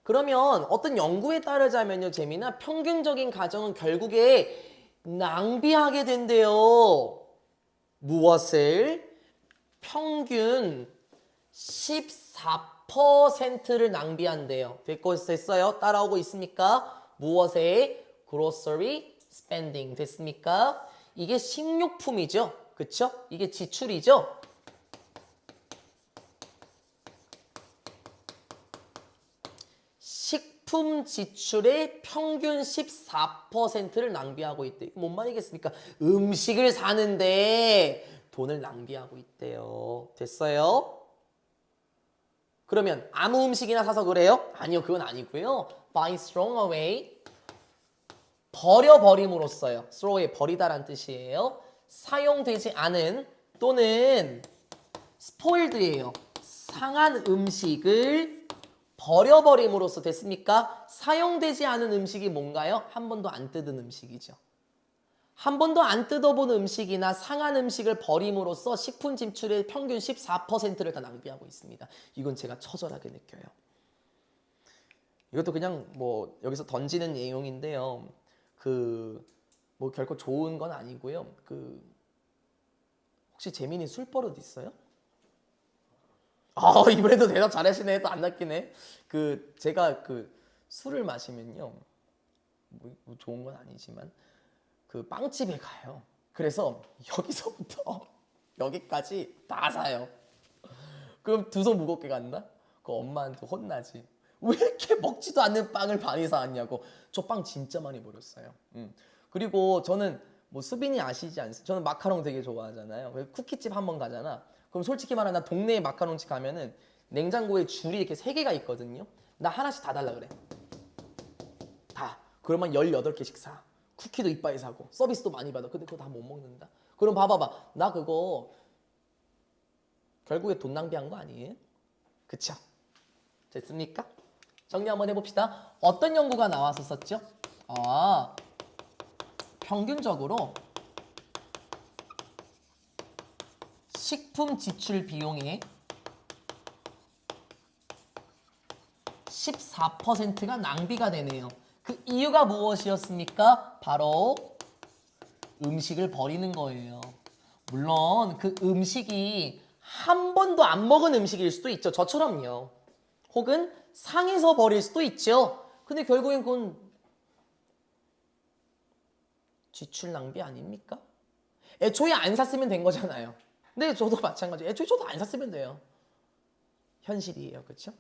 그러면 어떤 연구에 따르자면요, 재미나 평균적인 가정은 결국에 낭비하게 된대요. 무엇을? 평균 14%를 낭비한대요. 됐어요? 따라오고 있습니까? 무엇에? grocery spending. 됐습니까? 이게 식료품이죠. 그쵸? 이게 지출이죠. 식품 지출의 평균 14%를 낭비하고 있대. 뭔 말이겠습니까? 음식을 사는데 돈을 낭비하고 있대요. 됐어요? 그러면 아무 음식이나 사서 그래요? 아니요, 그건 아니고요. By throwing away, 버려버림으로써요. throw away, 버리다란 뜻이에요. 사용되지 않은 또는 spoiled예요. 상한 음식을 버려버림으로써 됐습니까? 사용되지 않은 음식이 뭔가요? 한 번도 안 뜯은 음식이죠. 한 번도 안 뜯어본 음식이나 상한 음식을 버림으로써 식품 지출의 평균 14%를 다 낭비하고 있습니다. 이건 제가 처절하게 느껴요. 이것도 그냥 뭐 여기서 던지는 내용인데요. 뭐 결코 좋은 건 아니고요. 혹시 재민이 술 버릇 있어요? 이번에도 대답 잘하시네. 또 안 낚이네. 제가 술을 마시면요. 뭐 좋은 건 아니지만 빵집에 가요. 그래서 여기서부터 여기까지 다 사요. 그럼 두 손 무겁게 간다? 그 엄마한테 혼나지. 왜 이렇게 먹지도 않는 빵을 많이 사왔냐고. 저 빵 진짜 많이 버렸어요. 그리고 저는 뭐 수빈이 아시지 않습니까? 저는 마카롱 되게 좋아하잖아요. 그래서 쿠키집 한번 가잖아. 그럼 솔직히 말하면 나 동네 마카롱집 가면은 냉장고에 줄이 이렇게 3개가 있거든요. 나 하나씩 다 달라 그래. 다. 그러면 18개씩 사. 쿠키도 이빠이 사고 서비스도 많이 받아. 근데 그거 다 못 먹는다. 그럼 봐봐봐. 나 그거 결국에 돈 낭비한 거 아니에요? 그쵸? 됐습니까? 정리 한번 해봅시다. 어떤 연구가 나왔었죠? 평균적으로 식품 지출 비용의 14%가 낭비가 되네요. 그 이유가 무엇이었습니까? 바로 음식을 버리는 거예요. 물론 그 음식이 한 번도 안 먹은 음식일 수도 있죠. 저처럼요. 혹은 상해서 버릴 수도 있죠. 근데 결국엔 그건 지출 낭비 아닙니까? 애초에 안 샀으면 된 거잖아요. 근데 저도 마찬가지. 애초에 저도 안 샀으면 돼요. 현실이에요. 그렇죠?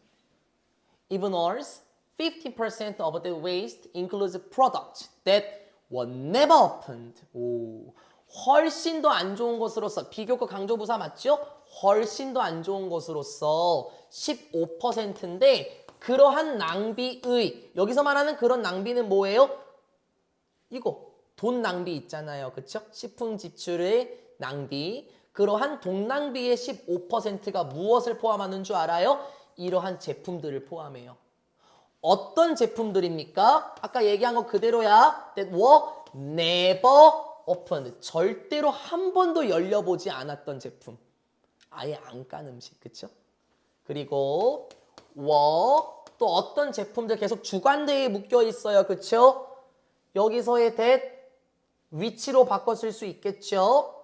Even worse, 50% of the waste includes products that were never opened. 오, 훨씬 더 안 좋은 것으로서 비교과 강조부사 맞죠? 훨씬 더 안 좋은 것으로서 15%인데 그러한 낭비의 여기서 말하는 그런 낭비는 뭐예요? 이거 돈 낭비 있잖아요. 그렇죠? 식품 지출의 낭비. 그러한 돈 낭비의 15%가 무엇을 포함하는 줄 알아요? 이러한 제품들을 포함해요. 어떤 제품들입니까? 아까 얘기한 거 그대로야. That were never opened. 절대로 한 번도 열려보지 않았던 제품. 아예 안 깐 음식. 그쵸? 그리고 were 또 어떤 제품들 계속 주관대에 묶여 있어요. 그쵸? 여기서의 that 위치로 바꿔 쓸 수 있겠죠?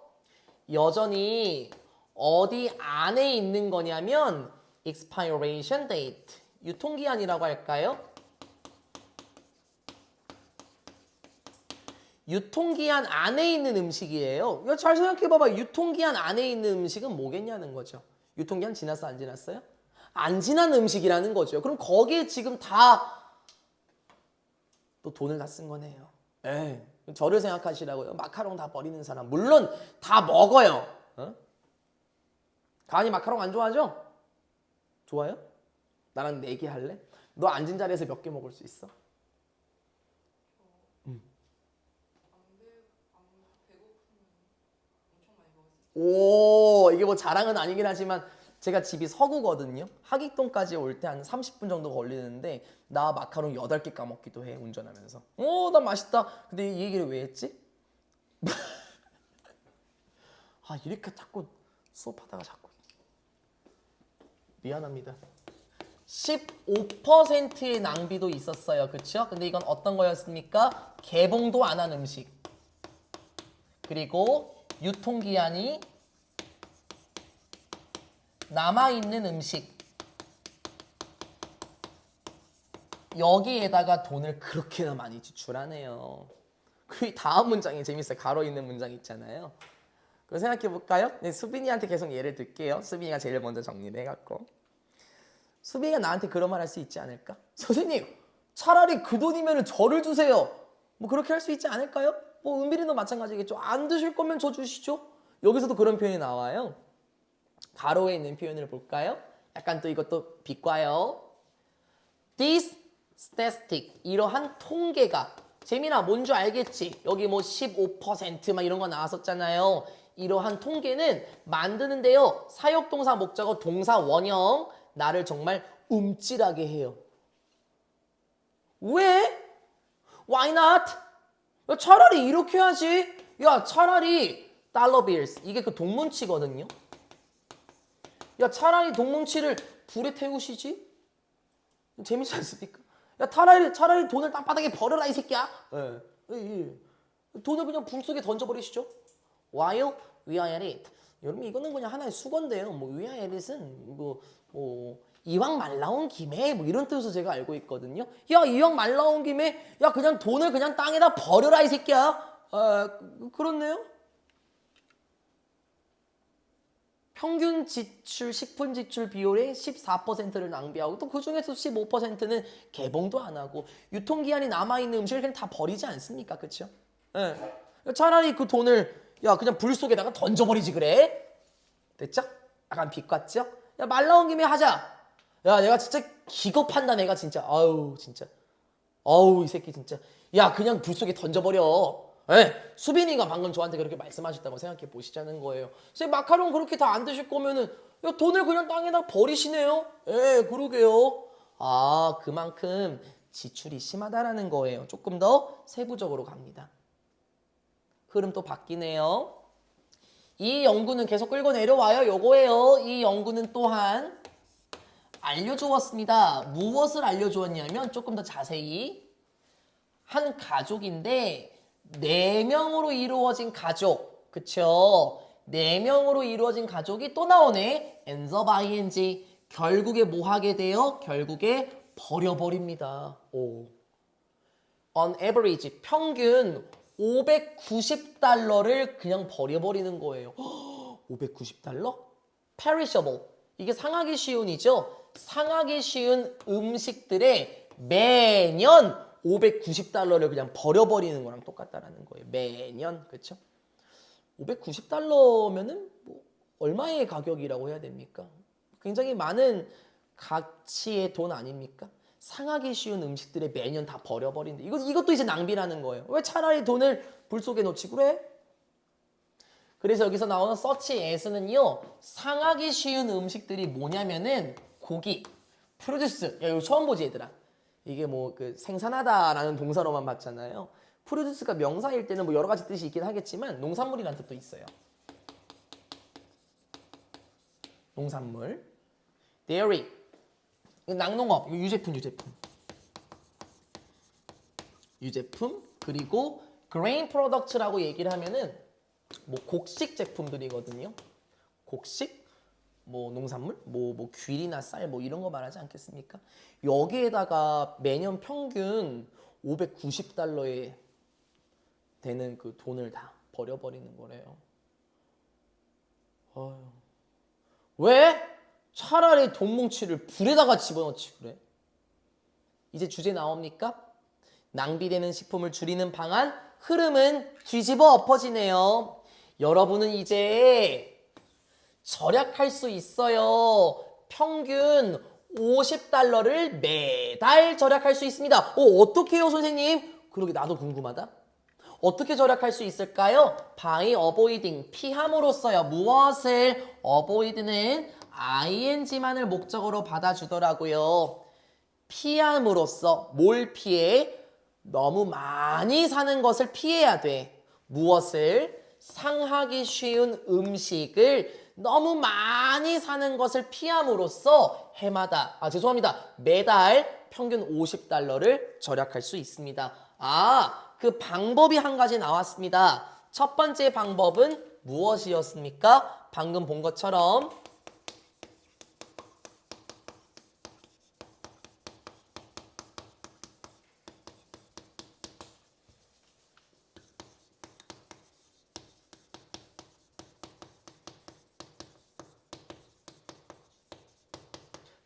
여전히 어디 안에 있는 거냐면 expiration date, 유통기한이라고 할까요? 유통기한 안에 있는 음식이에요. 이거 잘 생각해봐봐. 유통기한 안에 있는 음식은 뭐겠냐는 거죠. 유통기한 지났어 안 지났어요? 안 지난 음식이라는 거죠. 그럼 거기에 지금 다 또 돈을 다 쓴 거네요. 에이, 저를 생각하시라고요. 마카롱 다 버리는 사람. 물론 다 먹어요. 어? 가은이 마카롱 안 좋아하죠? 좋아요? 나랑 내기할래? 너 앉은 자리에서 몇 개 먹을 수 있어? 오, 이게 뭐 자랑은 아니긴 하지만 제가 집이 서구거든요. 하객동까지 올 때 한 30분 정도 걸리는데 나 마카롱 8개 까먹기도 해, 운전하면서. 오, 나 맛있다. 근데 이 얘기를 왜 했지? 아, 이렇게 자꾸 수업하다가 자꾸 미안합니다. 15%의 낭비도 있었어요. 그쵸? 근데 이건 어떤 거였습니까? 개봉도 안 한 음식. 그리고 유통기한이 남아있는 음식. 여기에다가 돈을 그렇게나 많이 지출하네요. 그 다음 문장이 재밌어요. 가로 있는 문장 있잖아요. 그거 생각해 볼까요? 네, 수빈이한테 계속 예를 들게요. 수빈이가 제일 먼저 정리를 해갖고. 수빈이가 나한테 그런 말 할 수 있지 않을까? 선생님, 차라리 그 돈이면 저를 주세요. 뭐 그렇게 할 수 있지 않을까요? 뭐 은빈이도 마찬가지겠죠. 안 드실 거면 저 주시죠. 여기서도 그런 표현이 나와요. 가로에 있는 표현을 볼까요? 약간 또 이것도 비과요. This statistic, 이러한 통계가 재민아 뭔지 알겠지? 여기 뭐 15%막 이런 거 나왔었잖아요. 이러한 통계는 만드는데요. 사역동사 목적어 동사 원형 나를 정말 움찔하게 해요. 왜? Why not? 야, 차라리 이렇게 하지. 야, 차라리 달러 빌스 이게 그 동문치거든요. 야, 차라리 동문치를 불에 태우시지? 재밌지 않습니까? 야, 차라리 돈을 땅바닥에 버려라 이 새끼야. 예. 예. 돈을 그냥 불 속에 던져버리시죠. While we are at it. 여러분 이거는 그냥 하나의 수건데요. 뭐 we are at it은 뭐 이왕 말 나온 김에 뭐 이런 뜻으로 제가 알고 있거든요. 야, 이왕 말 나온 김에 야 그냥 돈을 그냥 땅에다 버려라 이 새끼야. 그렇네요. 평균 지출, 식품 지출 비율의 14%를 낭비하고 또 그중에서 15%는 개봉도 안 하고 유통기한이 남아있는 음식을 그냥 다 버리지 않습니까? 그렇죠? 예. 차라리 그 돈을 야 그냥 불 속에다가 던져버리지 그래? 됐죠? 약간 비꼬았죠? 야 말 나온 김에 하자. 야 내가 진짜 기겁한다 내가 진짜. 아우 진짜. 아우 이 새끼 진짜. 야 그냥 불 속에 던져버려. 예, 수빈이가 방금 저한테 그렇게 말씀하셨다고 생각해 보시자는 거예요. 선생님 마카롱 그렇게 다 안 드실 거면은 야, 돈을 그냥 땅에다 버리시네요. 예, 그러게요. 아, 그만큼 지출이 심하다라는 거예요. 조금 더 세부적으로 갑니다. 흐름 또 바뀌네요. 이 연구는 계속 끌고 내려와요. 요거예요. 이 연구는 또한 알려주었습니다. 무엇을 알려주었냐면 조금 더 자세히 한 가족인데 4명으로 이루어진 가족. 그쵸? 4명으로 이루어진 가족이 또 나오네. ends of ing. 결국에 뭐 하게 돼요? 결국에 버려버립니다. 오. On average 평균 590달러를 그냥 버려버리는 거예요. 590달러? perishable. 이게 상하기 쉬운이죠. 상하기 쉬운 음식들의 매년 590달러를 그냥 버려버리는 거랑 똑같다라는 거예요. 매년. 그렇죠? 590달러면은 뭐 얼마의 가격이라고 해야 됩니까? 굉장히 많은 가치의 돈 아닙니까? 상하기 쉬운 음식들을 매년 다 버려버린다. 이것도 이제 낭비라는 거예요. 왜 차라리 돈을 불 속에 놓지 그래? 그래서 여기서 나오는 such as는요. 상하기 쉬운 음식들이 뭐냐면은 고기, produce. 야, 이거 처음 보지 얘들아. 이게 뭐 그 생산하다라는 동사로만 봤잖아요. produce가 명사일 때는 뭐 여러 가지 뜻이 있긴 하겠지만 농산물이라는 뜻도 있어요. 농산물. dairy. 이거 낙농업. 이거 유제품. 그리고 grain products라고 얘기를 하면은 뭐 곡식 제품들이거든요. 곡식, 뭐 농산물, 뭐 귤이나 쌀 뭐 이런 거 말하지 않겠습니까? 여기에다가 매년 평균 590달러에 되는 그 돈을 다 버려버리는 거래요. 어휴. 왜? 차라리 돈 뭉치를 불에다가 집어넣지 그래? 이제 주제 나옵니까? 낭비되는 식품을 줄이는 방안, 흐름은 뒤집어 엎어지네요. 여러분은 이제 절약할 수 있어요. 평균 50달러를 매달 절약할 수 있습니다. 어떻게 해요, 선생님? 그러게 나도 궁금하다. 어떻게 절약할 수 있을까요? by avoiding, 피함으로써요. 무엇을? avoid는 ing만을 목적으로 받아주더라고요. 피함으로써 뭘 피해? 너무 많이 사는 것을 피해야 돼. 무엇을? 상하기 쉬운 음식을 너무 많이 사는 것을 피함으로써 해마다, 죄송합니다. 매달 평균 50달러를 절약할 수 있습니다. 그 방법이 한 가지 나왔습니다. 첫 번째 방법은 무엇이었습니까? 방금 본 것처럼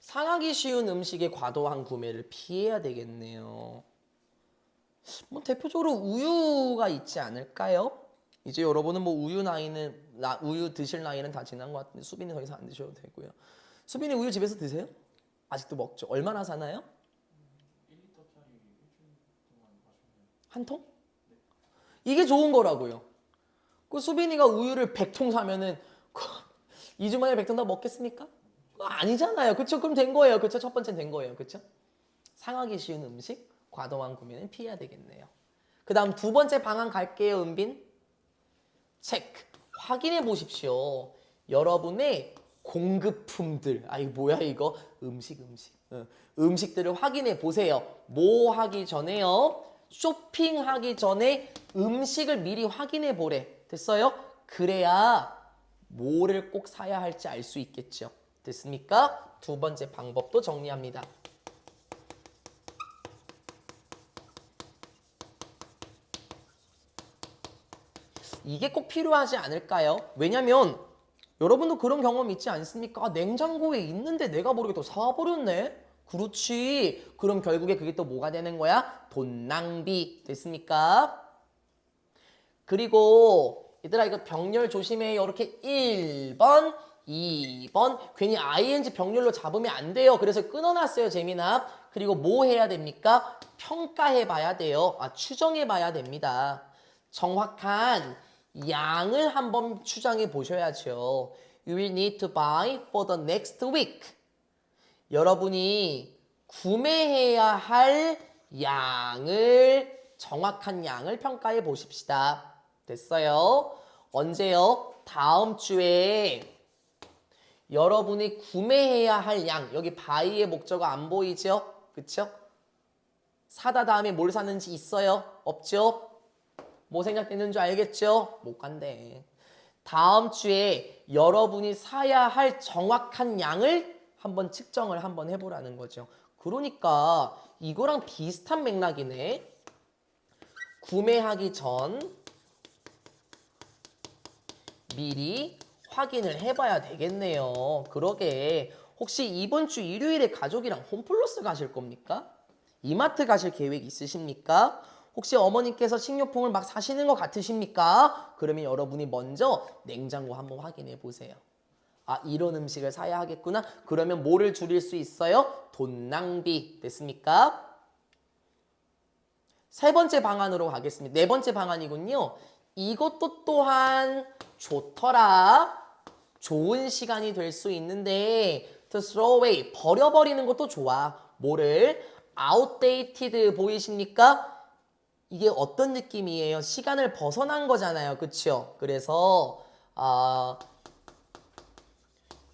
상하기 쉬운 음식의 과도한 구매를 피해야 되겠네요. 뭐 대표적으로 우유가 있지 않을까요? 이제 여러분은 뭐 우유 드실 나이는 다 지난 것 같은데 수빈이 더 이상 안 드셔도 되고요. 수빈이 우유 집에서 드세요? 아직도 먹죠? 얼마나 사나요? 1리터짜리 일주일 동안 마셨네요. 한 통? 이게 좋은 거라고요. 그 수빈이가 우유를 100통 사면은 2주 만에 100통 다 먹겠습니까? 아니잖아요. 그쵸? 그럼 된 거예요. 그쵸? 첫 번째는 된 거예요. 그쵸? 상하기 쉬운 음식, 과도한 구매는 피해야 되겠네요. 그 다음 두 번째 방안 갈게요, 은빈. 체크. 확인해 보십시오. 여러분의 공급품들. 이거 뭐야, 이거? 음식. 음식들을 확인해 보세요. 뭐 하기 전에요? 쇼핑하기 전에 음식을 미리 확인해 보래. 됐어요? 그래야 뭐를 꼭 사야 할지 알 수 있겠죠. 됐습니까? 두 번째 방법도 정리합니다. 이게 꼭 필요하지 않을까요? 왜냐면 여러분도 그런 경험 있지 않습니까? 냉장고에 있는데 내가 모르게 또 사와버렸네? 그렇지. 그럼 결국에 그게 또 뭐가 되는 거야? 돈 낭비. 됐습니까? 그리고 얘들아 이거 병렬 조심해요. 이렇게 1번, 2번 괜히 ing 병렬로 잡으면 안 돼요. 그래서 끊어놨어요. 재미나. 그리고 뭐 해야 됩니까? 평가해 봐야 돼요. 추정해 봐야 됩니다. 정확한 양을 한번 추정해 보셔야죠. You will need to buy for the next week. 여러분이 구매해야 할 양을 정확한 양을 평가해 보십시다. 됐어요? 언제요? 다음 주에 여러분이 구매해야 할 양, 여기 buy의 목적어 안 보이죠? 그쵸? 사다 다음에 뭘 사는지 있어요? 없죠? 뭐 생각되는 줄 알겠죠? 못 간대. 다음 주에 여러분이 사야 할 정확한 양을 한번 측정을 한번 해보라는 거죠. 그러니까 이거랑 비슷한 맥락이네. 구매하기 전 미리 확인을 해봐야 되겠네요. 그러게 혹시 이번 주 일요일에 가족이랑 홈플러스 가실 겁니까? 이마트 가실 계획 있으십니까? 혹시 어머니께서 식료품을 막 사시는 것 같으십니까? 그러면 여러분이 먼저 냉장고 한번 확인해 보세요. 아, 이런 음식을 사야 하겠구나. 그러면 뭐를 줄일 수 있어요? 돈 낭비. 됐습니까? 세 번째 방안으로 가겠습니다. 네 번째 방안이군요. 이것도 또한 좋더라. 좋은 시간이 될 수 있는데 to throw away, 버려버리는 것도 좋아. 뭐를? outdated 보이십니까? 이게 어떤 느낌이에요? 시간을 벗어난 거잖아요. 그쵸? 그래서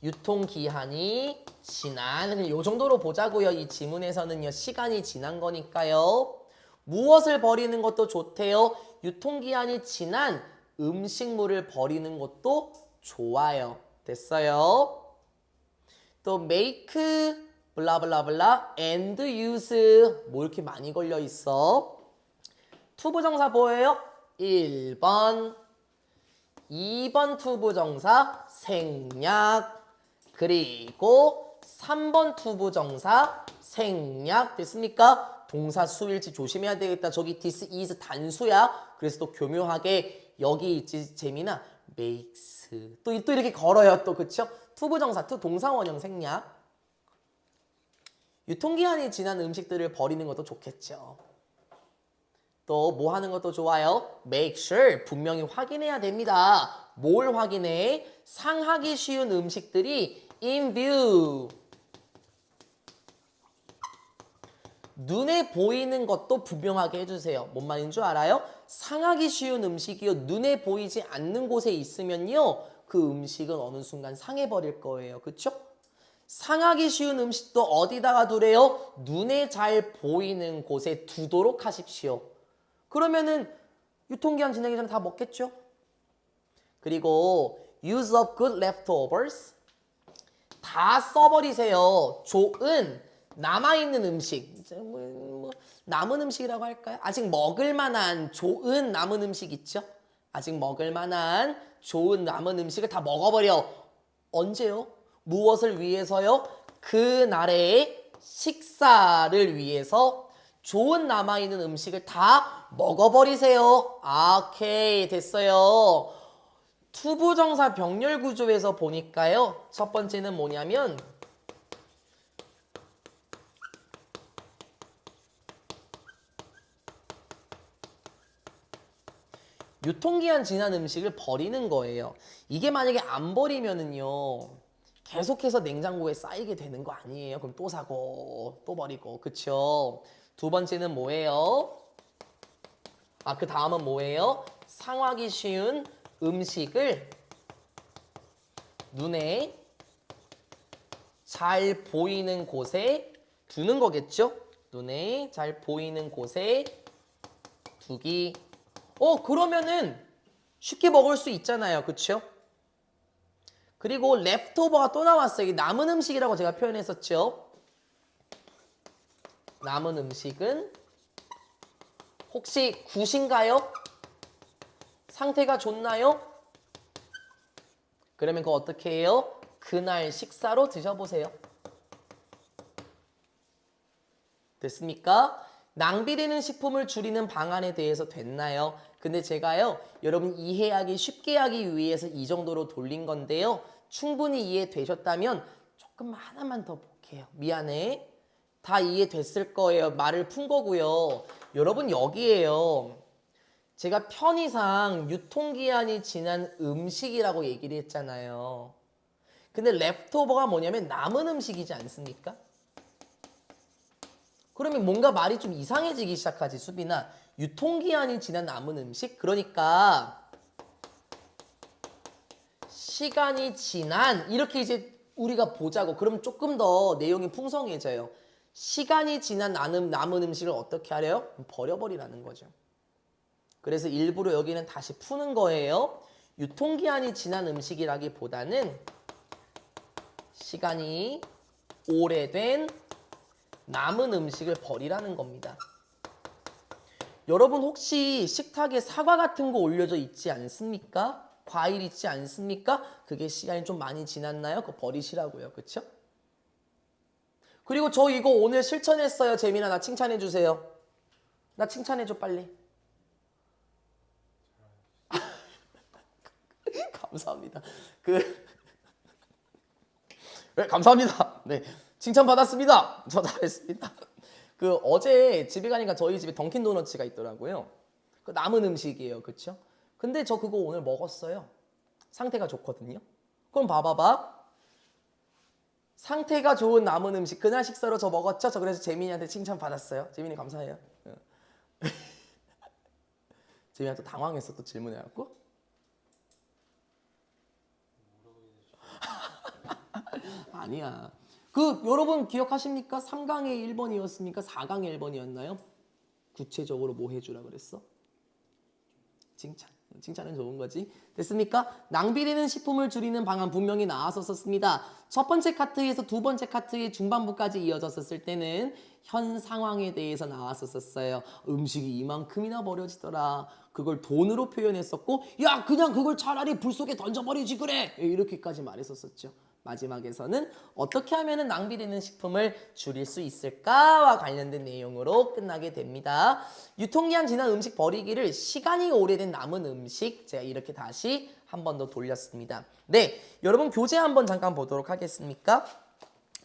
유통기한이 지난, 요 정도로 보자고요. 이 지문에서는요. 시간이 지난 거니까요. 무엇을 버리는 것도 좋대요. 유통기한이 지난 음식물을 버리는 것도 좋아요. 됐어요? 또 make, 블라블라블라, and use. 뭐 이렇게 많이 걸려 있어? 투부정사 뭐예요? 1번, 2번 투부정사 생략, 그리고 3번 투부정사 생략. 됐습니까? 동사 수일치 조심해야 되겠다. 저기 this is 단수야. 그래서 또 교묘하게 여기 있지 재민아 makes 또 이렇게 걸어요. 또 그쵸? 투부정사 투 동사 원형 생략. 유통기한이 지난 음식들을 버리는 것도 좋겠죠. 또 뭐 하는 것도 좋아요? make sure 분명히 확인해야 됩니다. 뭘 확인해? 상하기 쉬운 음식들이 in view 눈에 보이는 것도 분명하게 해주세요. 뭔 말인 줄 알아요? 상하기 쉬운 음식이요. 눈에 보이지 않는 곳에 있으면요. 그 음식은 어느 순간 상해버릴 거예요. 그쵸? 상하기 쉬운 음식도 어디다가 두래요? 눈에 잘 보이는 곳에 두도록 하십시오. 그러면은 유통기한 지나기 전에 다 먹겠죠? 그리고 use up good leftovers 다 써버리세요. 좋은 남아있는 음식 남은 음식이라고 할까요? 아직 먹을 만한 좋은 남은 음식 있죠? 아직 먹을 만한 좋은 남은 음식을 다 먹어버려. 언제요? 무엇을 위해서요? 그날의 식사를 위해서 좋은 남아있는 음식을 다 먹어버리세요. 아, 오케이 됐어요. 투부정사 병렬 구조에서 보니까요. 첫 번째는 뭐냐면 유통기한 지난 음식을 버리는 거예요. 이게 만약에 안 버리면은요. 계속해서 냉장고에 쌓이게 되는 거 아니에요. 그럼 또 사고 또 버리고 그쵸? 두 번째는 뭐예요? 아, 그 다음은 뭐예요? 상하기 쉬운 음식을 눈에 잘 보이는 곳에 두는 거겠죠? 눈에 잘 보이는 곳에 두기. 그러면은 쉽게 먹을 수 있잖아요. 그쵸? 그리고 랩토버가 또 나왔어요. 이게 남은 음식이라고 제가 표현했었죠. 남은 음식은 혹시 굿인가요? 상태가 좋나요? 그러면 그거 어떻게 해요? 그날 식사로 드셔보세요. 됐습니까? 낭비되는 식품을 줄이는 방안에 대해서 됐나요? 근데 제가요, 여러분 이해하기 쉽게 하기 위해서 이 정도로 돌린 건데요. 충분히 이해되셨다면 조금 하나만 더 볼게요. 미안해. 다 이해됐을 거예요. 말을 푼 거고요. 여러분 여기에요. 제가 편의상 유통기한이 지난 음식이라고 얘기를 했잖아요. 근데 랩토버가 뭐냐면 남은 음식이지 않습니까? 그러면 뭔가 말이 좀 이상해지기 시작하지, 수빈아. 유통기한이 지난 남은 음식? 그러니까 시간이 지난 이렇게 이제 우리가 보자고. 그럼 조금 더 내용이 풍성해져요. 시간이 지난 남은 음식을 어떻게 하래요? 버려버리라는 거죠. 그래서 일부러 여기는 다시 푸는 거예요. 유통기한이 지난 음식이라기보다는 시간이 오래된 남은 음식을 버리라는 겁니다. 여러분 혹시 식탁에 사과 같은 거 올려져 있지 않습니까? 과일 있지 않습니까? 그게 시간이 좀 많이 지났나요? 그거 버리시라고요. 그쵸? 그리고 저 이거 오늘 실천했어요. 재민아, 나 칭찬해 주세요. 나 칭찬해 줘 빨리. 감사합니다. 네, 감사합니다. 네, 칭찬 받았습니다. 저 잘했습니다. 어제 집에 가니까 저희 집에 던킨 도너츠가 있더라고요. 그 남은 음식이에요, 그쵸? 근데 저 그거 오늘 먹었어요. 상태가 좋거든요. 그럼 봐봐봐. 상태가 좋은 남은 음식 그날 식사로 저 먹었죠? 저 그래서 재민이한테 칭찬 받았어요. 재민이 감사해요. 재민이가 또 당황해서 또 질문해갖고. 아니야. 여러분 기억하십니까? 3강의 1번이었습니까? 4강의 1번이었나요? 구체적으로 뭐 해주라 그랬어? 칭찬. 칭찬은 좋은 거지. 됐습니까? 낭비되는 식품을 줄이는 방안 분명히 나왔었습니다. 첫 번째 카트에서 두 번째 카트의 중반부까지 이어졌었을 때는 현 상황에 대해서 나왔었어요. 음식이 이만큼이나 버려지더라. 그걸 돈으로 표현했었고, 야 그냥 그걸 차라리 불 속에 던져버리지 그래. 이렇게까지 말했었죠. 마지막에서는 어떻게 하면 낭비되는 식품을 줄일 수 있을까와 관련된 내용으로 끝나게 됩니다. 유통기한 지난 음식 버리기를 시간이 오래된 남은 음식, 제가 이렇게 다시 한 번 더 돌렸습니다. 네, 여러분 교재 한번 잠깐 보도록 하겠습니까?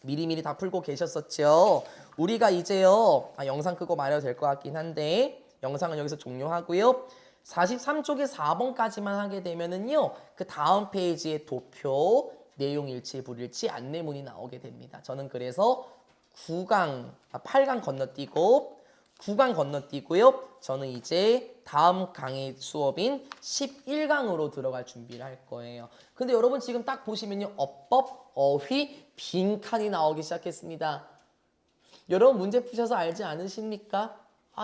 미리미리 다 풀고 계셨었죠? 우리가 이제요, 영상 끄고 말해도 될 것 같긴 한데 영상은 여기서 종료하고요. 43쪽에 4번까지만 하게 되면은요, 그 다음 페이지에 도표, 내용 일치, 불일치, 안내문이 나오게 됩니다. 저는 그래서 8강 건너뛰고 9강 건너뛰고요. 저는 이제 다음 강의 수업인 11강으로 들어갈 준비를 할 거예요. 근데 여러분 지금 딱 보시면요. 어법, 어휘, 빈칸이 나오기 시작했습니다. 여러분 문제 푸셔서 알지 않으십니까?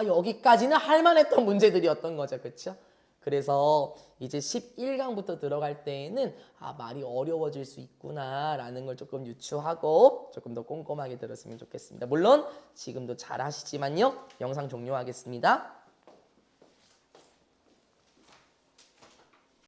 여기까지는 할만했던 문제들이었던 거죠. 그렇죠? 그래서 이제 11강부터 들어갈 때에는 말이 어려워질 수 있구나라는 걸 조금 유추하고 조금 더 꼼꼼하게 들었으면 좋겠습니다. 물론 지금도 잘 하시지만요. 영상 종료하겠습니다.